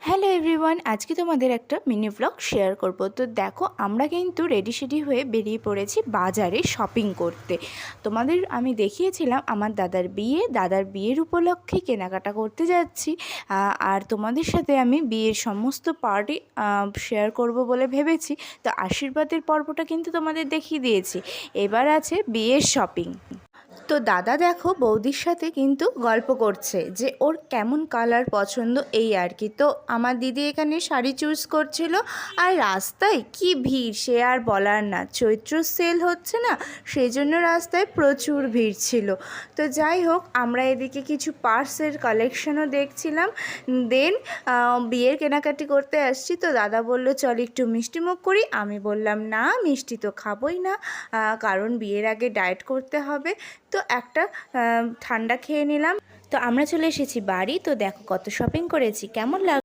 Hello everyone, আজকে তোমাদের একটা মিনি ব্লগ শেয়ার করব। তো দেখো, আমরা কিন্তু রেডি সেডি হয়ে বেরিয়ে পড়েছি বাজারে শপিং করতে। তোমাদের আমি দেখিয়েছিলাম আমার দাদার বিয়ের উপলক্ষে কেনাকাটা করতে যাচ্ছি। আর তোমাদের সাথে আমি বিয়ের সমস্ত পার্টি শেয়ার করব বলে ভেবেছি। তো আশীর্বাদের পর্বটা কিন্তু তোমাদের দেখিয়ে দিয়েছি, এবার আছে বিয়ের শপিং। তো দাদা দেখো বৌদির সাথে কিন্তু গল্প করছে যে ওর কেমন কালার পছন্দ, এই আর কি। তো আমার দিদি এখানে শাড়ি চুজ করছিল, আর রাস্তায় কি ভিড় সে আর বলার না। চৈত্র সেল হচ্ছে না, সেই জন্য রাস্তায় প্রচুর ভিড় ছিল। তো যাই হোক, আমরা এদিকে কিছু পার্সের কালেকশনও দেখছিলাম। দেন বিয়ের কেনাকাটি করতে আসছি। তো দাদা বলল চল একটু মিষ্টিমুখ করি। আমি বললাম না, মিষ্টি তো খাবোই না, কারণ বিয়ের আগে ডায়েট করতে হবে। তো একটা ঠান্ডা খেয়ে নিলাম। তো আমরা চলে এসেছি বাড়ি। তো দেখো কত শপিং করেছি, কেমন